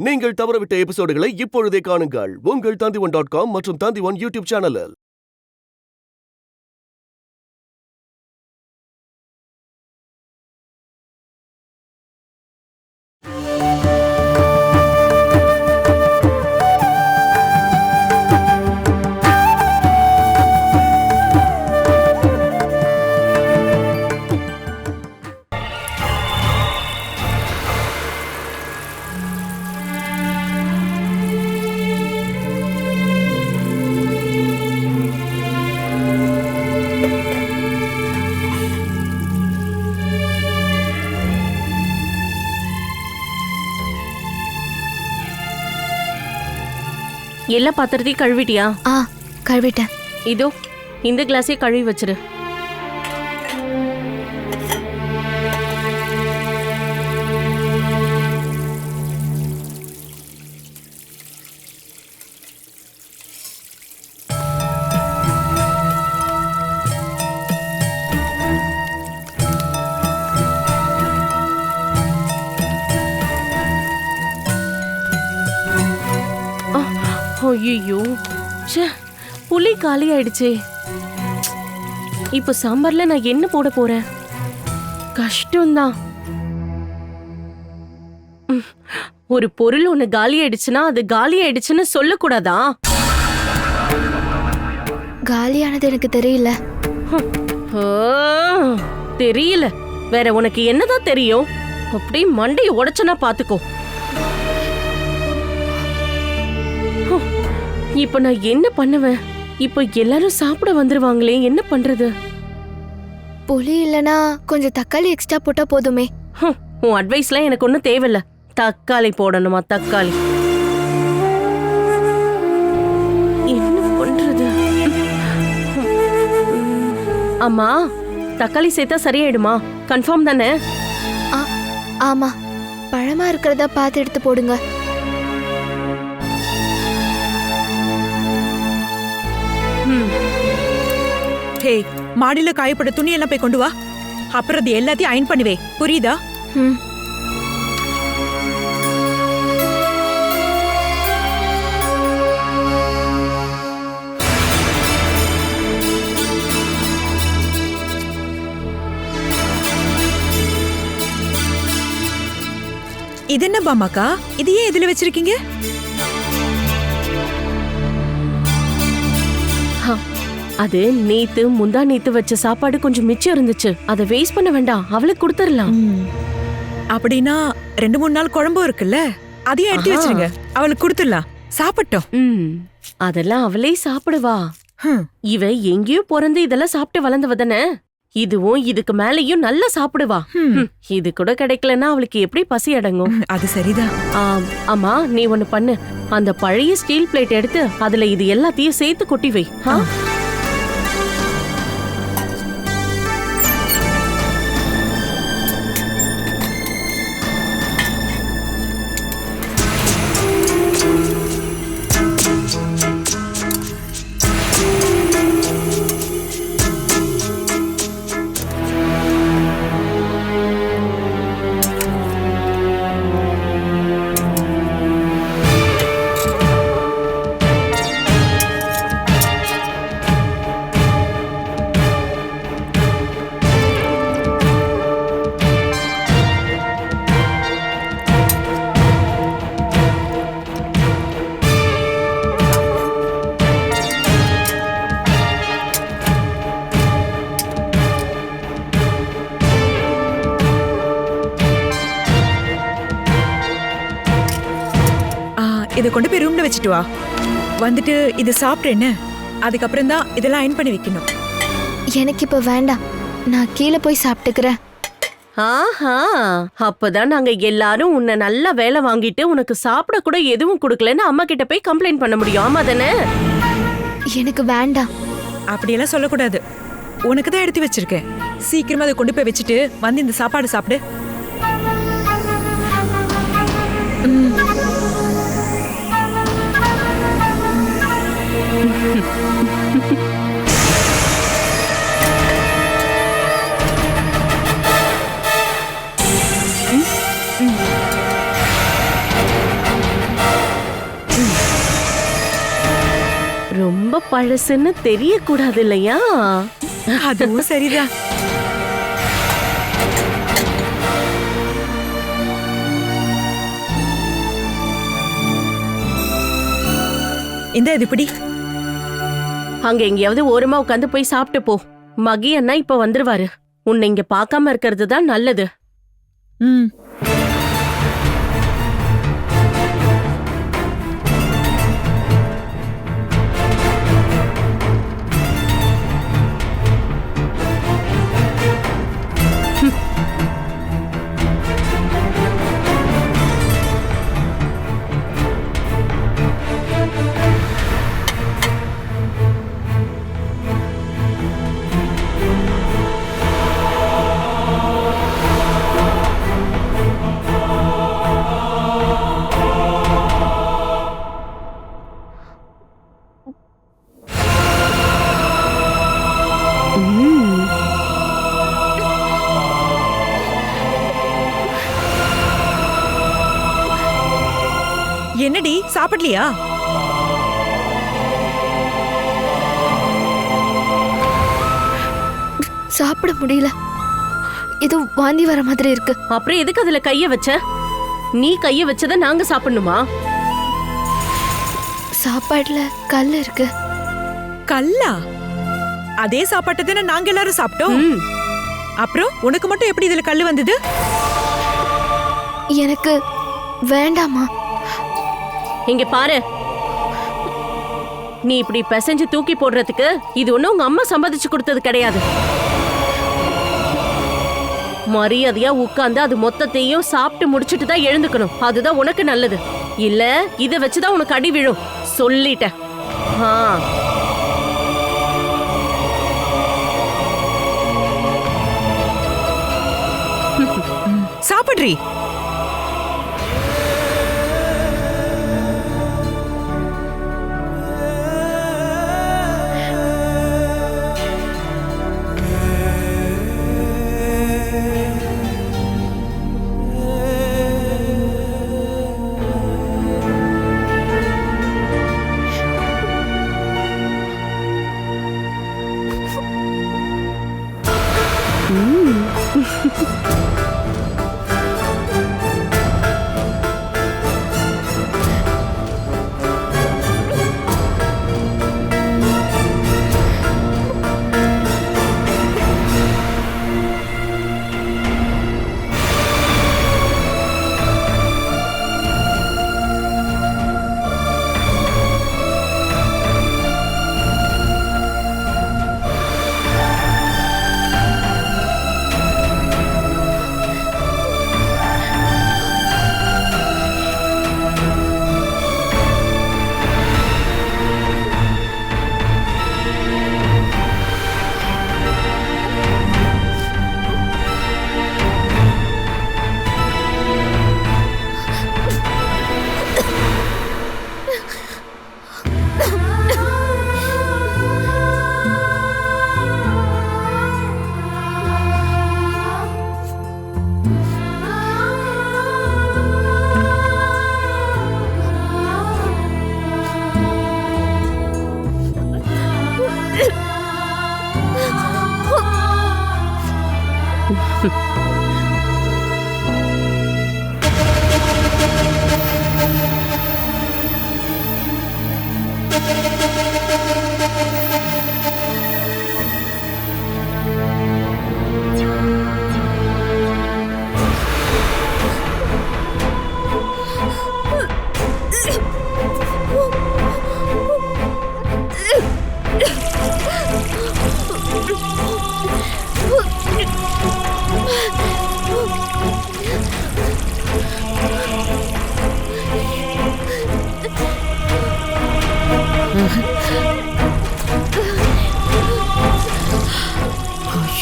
நீங்கள் தவறவிட்ட எபிசோடுகளை இப்பொழுதே காணுங்கள் உங்கள் Tandivan.com மற்றும் Tandivan யூடியூப் சேனலில். எல்லா பாத்திரத்தையும் கழுவிட்டியா? கழுவிட்டேன். இதோ இந்த கிளாஸே கழுவி வச்சிரு. ஐயோ, புளி காலி ஆயிடுச்சே. இப்ப சாம்பார்ல நான் என்ன போட போறேன்? கஷ்டம்தான். ஒரு பொருள் ஒண்ணு காலி ஆயிடுச்சுன்னா அது காலி ஆயிடுச்சுன்னு சொல்லக்கூடாதா? காலியானது எனக்கு தெரியல. தெரியல? வேற உனக்கு என்னதான் தெரியும்? அப்படி மண்டையை உடைச்சனா பாத்துக்கோ. இப்ப நான் என்ன பண்ணுவேன்? இப்ப எல்லாரும் சாப்பிட வந்துருவாங்களே, என்ன பண்றது? புளி இல்லனா கொஞ்சம் தக்காளி எக்ஸ்ட்ரா போட்டா போதுமே. உன் அட்வைஸ்லாம் எனக்கு ஒன்றும் தேவையில்ல. தக்காளி போடணுமா? தக்காளி என்ன பண்றது? அம்மா, தக்காளி சேர்த்தா சரியாயிடுமா? கன்ஃபார்ம் தானே? ஆமா, பழமா இருக்கிறதா பார்த்து எடுத்து போடுங்க. ஹே, மாடியில காயப்பட்ட துணி எல்லாம் போய் கொண்டு வா. அப்புறம் அது எல்லாத்தையும் அயன் பண்ணுவே, புரியுதா? இது என்ன பாமாக்கா? இது ஏன் இதுல வச்சிருக்கீங்க? அது நேத்து முந்தா நேத்து வச்ச சாப்பாடு கொஞ்சம் மிச்சம் இருந்துச்சு. அதை வேஸ்ட் பண்ண வேண்டாம், அவளுக்கு கொடுத்துடலாம். அப்படின்னா 2-3 நாள் குழம்பும் இருக்குல்ல, அதையும் எடுத்து வச்சிருங்க, அவளுக்கு கொடுத்துடலாம், சாப்பிட்டோம். அதெல்லாம் அவளே சாப்பிடுவா. இவ எங்கேயோ பிறந்து இதெல்லாம் சாப்பிட்டு வளர்ந்தவ தானே. இதுவும் இதுக்கு மேலயும் நல்லா சாப்பிடுவா. இது கூட கிடைக்கலன்னா அவளுக்கு எப்படி பசி அடங்கும்? அது சரிதான். அம்மா, நீ ஒண்ணு பண்ணு. அந்த பழைய ஸ்டீல் பிளேட் எடுத்து அதுல இது எல்லாத்தையும் சேர்த்து கொட்டி வை. இதை கொண்டு போய் ரூம்ல வச்சுட்டு வா. வந்துட்டு இது சாப்பிட்டேன்னு அதுக்கப்புறம் தான் இதெல்லாம் அயன் பண்ணி வைக்கணும். எனக்கு இப்ப வேண்டாம், நான் கீழே போய் சாப்பிட்டுக்கிறேன். ஆஹா, அப்பதான் நாங்க எல்லாரும் உன்னை நல்லா வேலை வாங்கிட்டு உனக்கு சாப்பிட கூட எதுவும் கொடுக்கலன்னு அம்மா கிட்ட போய் கம்ப்ளைண்ட் பண்ண முடியும். ஆமா தானே? எனக்கு வேண்டாம். அப்படியெல்லாம் சொல்லக்கூடாது. உனக்கு தான் எடுத்து வச்சிருக்கேன். சீக்கிரமா அதை கொண்டு போய் வச்சுட்டு வந்து இந்த சாப்பாடு சாப்பிடு. ரொம்ப பழசுன்னு தெரியக்கூடாது இல்லையா? அதுவும் சரிதான். இந்த இது இப்படி அங்க எங்கேயாவது ஓரமா உட்காந்து போய் சாப்பிட்டு போ. மகி அண்ணா இப்ப வந்துருவாரு. உன்னை இங்க பார்க்காம இருக்கிறது தான் நல்லது. ம். என்னடி சாப்பிடலையா? சாப்பிட முடியல. ஏதோ வாந்தி வர மாதிரி இருக்கு. அப்புறம் எதுக்கு அதுல கைய வச்ச? நீ கைய வச்சத நாங்க சாப்பிடணுமா? சாப்பாடுல கல் இருக்கு. கல்லா? அதே சாப்பாட்டை தானே நாங்க எல்லாரும் சாப்பிட்டோம். ம். அப்புறம் உனக்கு மட்டும் எப்படி இதுல கல்லு வந்தது? எனக்கு வேண்டாமா. இங்க பாரு, நீ இப்படி பிசைஞ்சு தூக்கி போடுறதுக்கு இது ஒண்ணு உங்க அம்மா சம்பாதிச்சு கொடுத்தது கிடையாது. மரியாதையா உட்கார்ந்து அது மொத்தத்தையும் சாப்பிட்டு முடிச்சிட்டு தான் எழுந்துக்கணும். அதுதான் உனக்கு நல்லது. இல்ல இத வச்சுதான் உனக்கு அடி விழும். சொல்லிட்டேன். சாப்பிட்றி.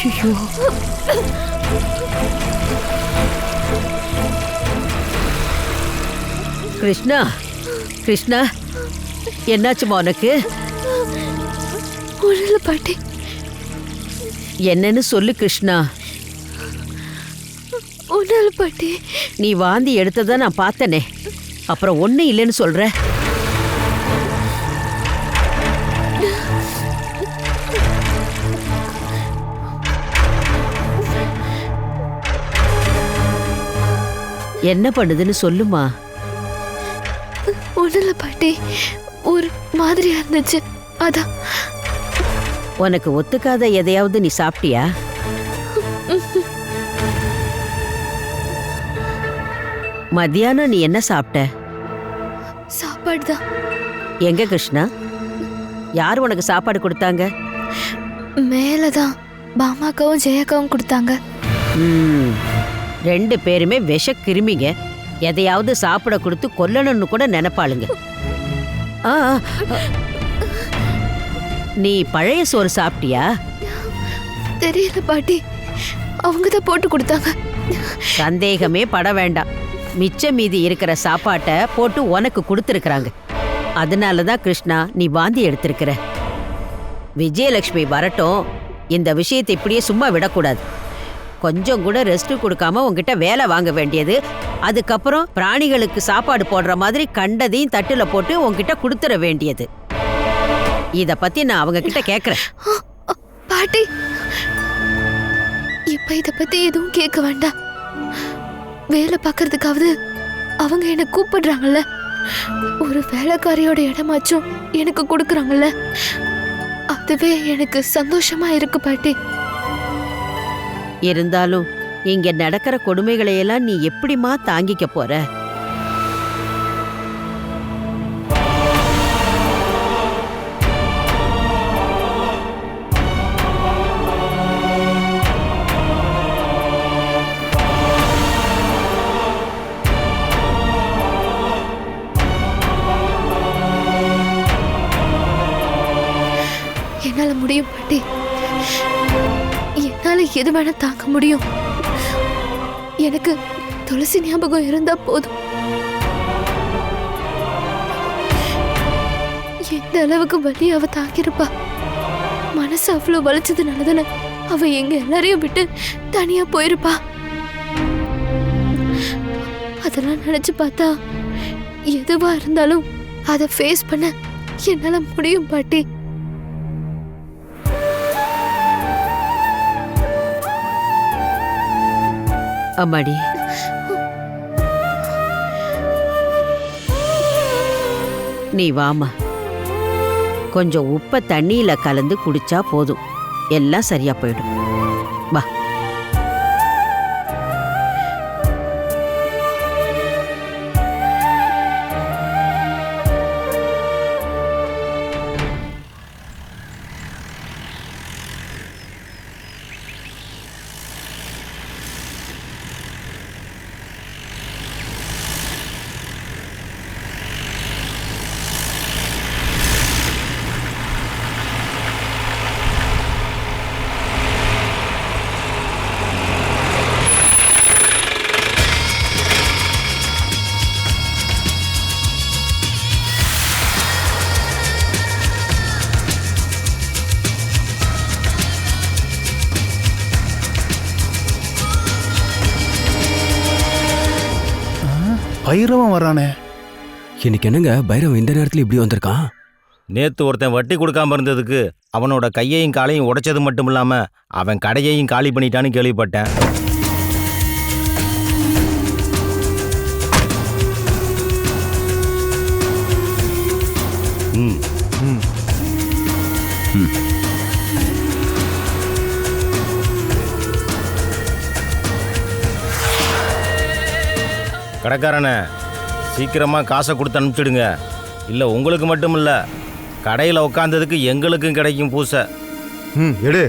ஐயோ, கிருஷ்ணா, கிருஷ்ணா, என்னாச்சுமா உனக்கு? ஒண்ணுல பாட்டி. என்னன்னு சொல்லு கிருஷ்ணா. ஒண்ணுல பாட்டி. நீ வாந்தி எடுத்ததா நான் பார்த்தனே, அப்புறம் ஒண்ணு இல்லைன்னு சொல்ற. என்ன பண்ணுதுன்னு சொல்லுமா. ஒண்ணும் இல்ல பாட்டி, ஒரு மாதிரியா இருந்துச்சு, அதான். உனக்கு ஒத்துக்காத எதையாவது நீ சாப்பிட்டியா? மத்தியானம் நீ என்ன சாப்பிட்ட? சாப்பாடு தான். எங்க கிருஷ்ணா, யார் உனக்கு சாப்பாடு கொடுத்தாங்க? மேலதான் பாமாக்காவும் ஜெயாக்காவும் கொடுத்தாங்க. ரெண்டு பேருமே விஷ கிருமிங்க. எதையாவது சாப்பிட கொடுத்து கொல்லணும்னு கூட நினைப்பாளுங்க. ஆ, நீ பழைய சோறு சாப்பிட்டியா? தெரியல பாட்டி, அவங்க தான் போட்டு கொடுத்தாங்க. சந்தேகமே பட வேண்டாம். மிச்ச மீதி இருக்கிற சாப்பாட்டை போட்டு உனக்கு கொடுத்துருக்குறாங்க. அதனாலதான் கிருஷ்ணா நீ வாந்தி எடுத்திருக்கிற. விஜயலட்சுமி வரட்டும், இந்த விஷயத்தை இப்படியே சும்மா விடக்கூடாது. கொஞ்சம் கூட ரெஸ்ட் கொடுக்காம உங்ககிட்ட வேலை வாங்க வேண்டியது. அதுக்கப்புறம் பிராணிகளுக்கு சாப்பாடு போடுற மாதிரி கண்டதையும் தட்டுல போட்டு உங்ககிட்ட கொடுத்துட வேண்டியது. இத பத்தி நான் அவங்க கிட்ட கேக்குறேன். பாட்டி, இப்ப இத பத்தி எதுவும் கேட்க வேண்டாம். வேலை பார்க்கறதுக்காவது அவங்க என்ன கூப்பிடுறாங்கல்ல, ஒரு வேலைக்காரியோட இடமாச்சும் எனக்கு கொடுக்குறாங்கல்ல, அதுவே எனக்கு சந்தோஷமா இருக்கு பாட்டி. இருந்தாலும் இங்க நடக்கிற கொடுமைகளை எல்லாம் நீ எப்படிமா தாங்கிக்க போற? என்னால முடியும் பாட்டி, என்னால எது வேணா தாங்க முடியும். எனக்கு துளசி ஞாபகம் இருந்தா போதும். எந்த அளவுக்கு வலி அவ தாங்கிருப்பா. மனசு அவ்வளவு வலிச்சதுனாலதானே அவ எங்க எல்லாரையும் விட்டு தனியா போயிருப்பா. அதெல்லாம் நினைச்சு பார்த்தா எதுவா இருந்தாலும் அதை ஃபேஸ் பண்ண என்னால முடியும் பாட்டி. அம்மாடி, நீ வாமா. கொஞ்சம் உப்பை தண்ணியில கலந்து குடிச்சா போதும், எல்லாம் சரியா போயிடும். வா. பைரவன் வரானே. இன்னைக்கு என்னங்க பைரவன் இந்த நேரத்துல இப்படி வந்திருக்கான்? நேத்து ஒருத்தன் வட்டி கொடுக்காம இருந்ததுக்கு அவனோட கையையும் காலையும் உடைச்சது மட்டும் இல்லாம அவன் கடையையும் காலி பண்ணிட்டான்னு கேள்விப்பட்டேன். கடைக்காரனே, சீக்கிரமா காசை கொடுத்து அனுப்பிச்சிடுங்க. இல்லை உங்களுக்கு மட்டும் இல்லை, கடையில் உட்காந்ததுக்கு எங்களுக்கும் கிடைக்கும் பூசை. எடு.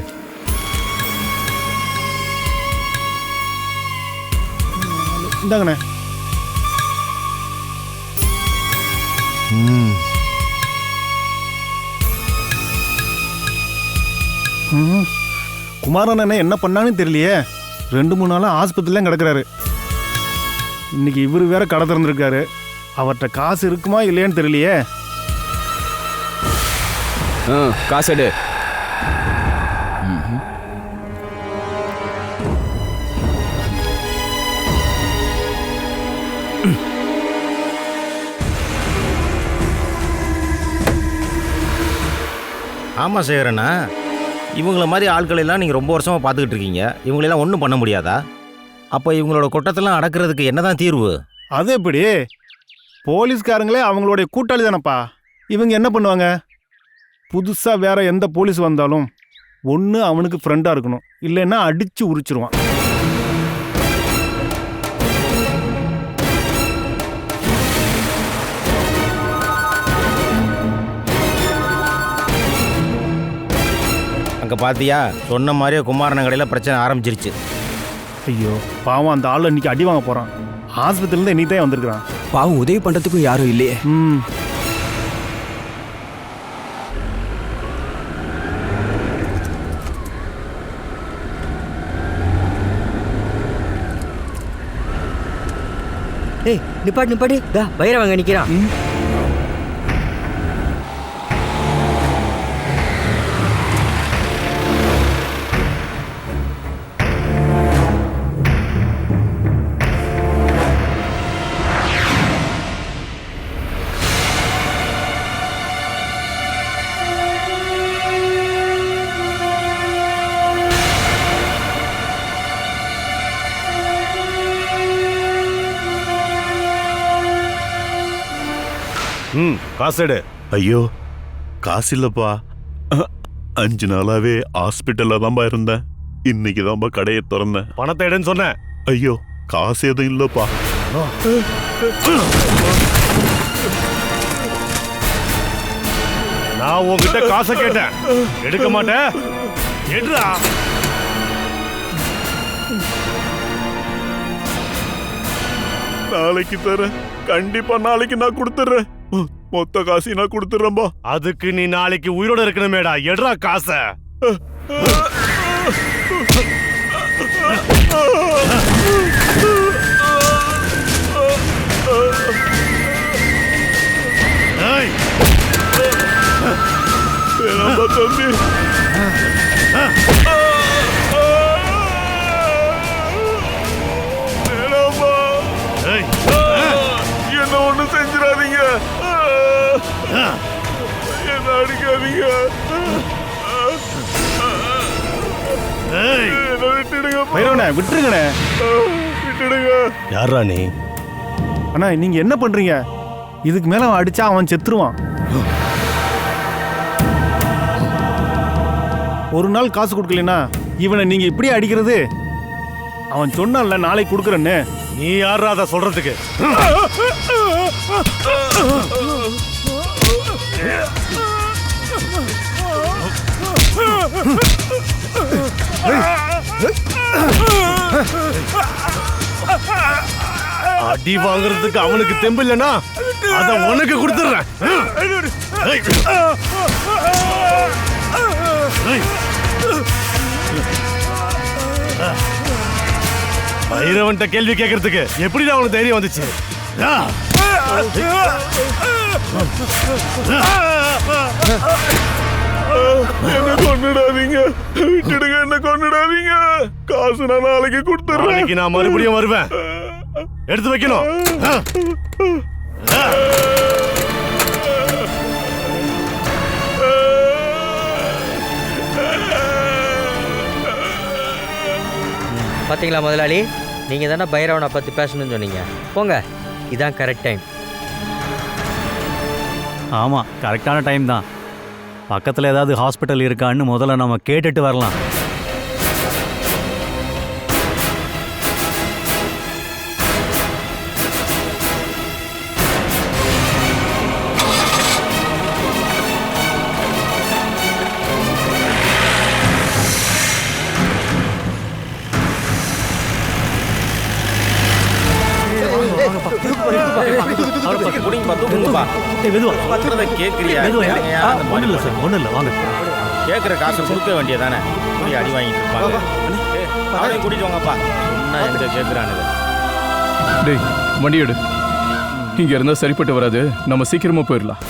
இந்தாங்கண்ணே. குமாரண்ணே என்ன பண்ணான்னு தெரியலையே. 2-3 நாளா ஆஸ்பத்திரியில கிடக்குறாரு. இன்னைக்கு இவரு வேற கடை திறந்திருக்காரு. அவர்கிட்ட காசு இருக்குமா இல்லையான்னு தெரியலையே. காசு எடு. ஆமாம் சேகரண்ணா, இவங்கள மாதிரி ஆட்களெல்லாம் நீங்கள் ரொம்ப வருஷமாக பார்த்துக்கிட்டு இருக்கீங்க. இவங்களெல்லாம் ஒன்றும் பண்ண முடியாதா? அப்போ இவங்களோட கொட்டத்தெல்லாம் அடக்கிறதுக்கு என்னதான் தீர்வு? அது எப்படி? போலீஸ்காரங்களே அவங்களுடைய கூட்டாளி தானப்பா. இவங்க என்ன பண்ணுவாங்க? புதுசாக வேற எந்த போலீஸ் வந்தாலும் ஒன்று அவனுக்கு ஃப்ரெண்டாக இருக்கணும், இல்லைன்னா அடித்து உரிச்சிருவான். அங்கே பார்த்தியா, சொன்ன மாதிரியே குமாரன கடையில் பிரச்சனை ஆரம்பிச்சிருச்சு. ஐயோ பாவம், அந்த ஆள் இன்னைக்கு அடி வாங்க போகிறான். ஆஸ்பத்திரிலேருந்து இன்னைக்கு தான் வந்திருக்கிறான். பாவம், உதவி பண்றதுக்கும் யாரும் இல்லையே. ஏய் நிப்பாட்டு பைரவங்க நிக்கிறான். காசு எடு. ஐயோ காசு இல்லப்பா. 5 நாளாவே ஹாஸ்பிட்டல்ல தான்பா இருந்தேன். இன்னைக்கு தான்பா கடையை திறந்தேன். பணத்தை எடுன்னு சொன்னேன். ஐயோ காசு எதுவும் இல்லப்பா. நான் உங்ககிட்ட காசை கேட்டேன், எடுக்க மாட்டேன். எடுறா. நாளைக்கு தரேன், கண்டிப்பா நாளைக்கு நான் கொடுத்துறேன். மொத்த காசையும் நான் கொடுத்துறேன்பா. அதுக்கு நீ நாளைக்கு உயிரோட இருக்கணுமேடா. எடுறா காசை. தம்பி என்ன ஒண்ணு செஞ்சிடாதீங்க, என்ன அடிக்காதீங்க, என்ன விட்டுடுங்க. விட்டுருங்கண்ணே, விட்டுடுங்க. யாரா நீ? அண்ணா நீங்க என்ன பண்றீங்க? இதுக்கு மேல அவன் அடிச்சா அவன் செத்துருவான். ஒரு நாள் காசு கொடுக்கலனா இவனை நீங்க இப்படி அடிக்கிறது? அவன் சொன்னான்ல நாளைக்கு கொடுக்குறேன்னு. நீ யாரா அதை சொல்றதுக்கு? அடி வாங்குறதுக்கு அவனுக்கு தெம்பு இல்லைன்னா அத உனக்கு கொடுத்துறேன். பைரவன்ட்ட கேள்வி கேட்கறதுக்கு எப்படி அவனுக்கு தைரியம் வந்துச்சு? என்ன கொன்னுடாதீங்க, விட்டுடுங்க, என்ன கொன்னுடாதீங்க. காசு நான் நாளைக்கு கொடுத்துறேன். நான் மறுபடியும் வருவேன், எடுத்து வைக்கணும். பாத்தீங்களா முதலாளி, நீங்க தானே பைரவனை பத்தி பேசணும்னு சொன்னீங்க. போங்க, இதான் கரெக்ட் டைம். ஆமாம், கரெக்டான டைம் தான். பக்கத்தில் ஏதாவது ஹாஸ்பிட்டல் இருக்கான்னு முதல்ல நம்ம கேட்டுட்டு வரலாம். கேட்குற காசு கொடுக்க வேண்டியதானே? அடி வாங்கிட்டு இருப்பாங்க. அவனையும் கூட்டிட்டு வாங்கப்பா. சொன்னா எங்க கேட்குறானுங்க. டேய் வண்டி எடு. இங்க இருந்தா சரிப்பட்டு வராது, நம்ம சீக்கிரமா போயிடலாம்.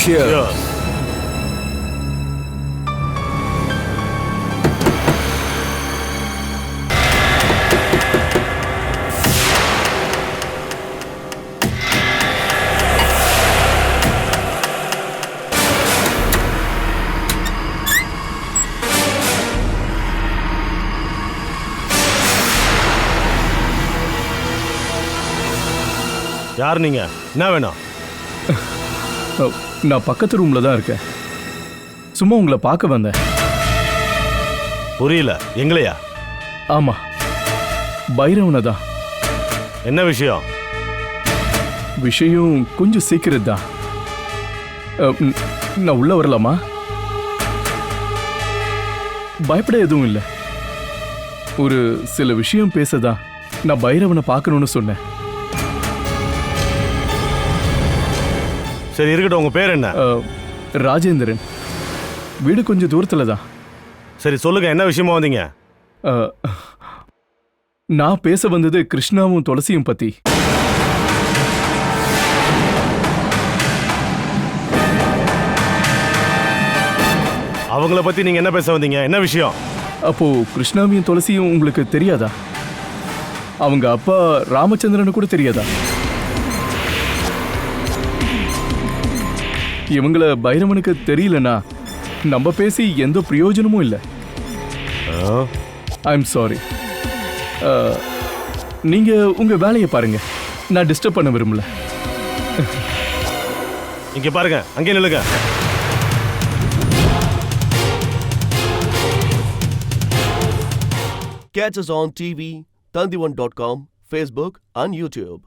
Cheers. யார் நீங்க? என்ன வேணும்? நான் பக்கத்து ரூம்ல தான் இருக்கேன். சும்மா உங்களை பார்க்க வந்தேன். புரியல. எங்களையா? ஆமா, பைரவனை தான். என்ன விஷயம்? விஷயம் கொஞ்சம் சீக்கிரம் தான். நான் உள்ள வரலாமா? பயப்பட எதுவும் இல்லை. ஒரு சில விஷயம் பேசதான் நான் பைரவனை பார்க்கணும்னு சொன்னேன். சரி இருக்கட்டும், உங்க பேர் என்ன? ராஜேந்திரன். வீடு கொஞ்சம் தூரத்துல தான். சரி சொல்லுங்க, என்ன விஷயமா வந்தீங்க? நான் பேச வந்தது கிருஷ்ணாவும் துளசியும் பத்தி. அவங்கள பத்தி நீங்க என்ன பேச வந்தீங்க? என்ன விஷயம்? அப்போ கிருஷ்ணாவையும் துளசியும் உங்களுக்கு தெரியாதா? அவங்க அப்பா ராமச்சந்திரனு கூட தெரியாதா? இவங்கள பைரவனுக்கு தெரியலனா நம்ம பேசி எந்த பிரயோஜனமும் இல்லை. I am sorry. நீங்க உங்க வேலையை பாருங்க, நான் டிஸ்டர்ப் பண்ண விரும்பல. இங்க பாருங்க, அங்கே நில்லுங்க. Catch us on TV, Tandivan.com, Facebook and YouTube.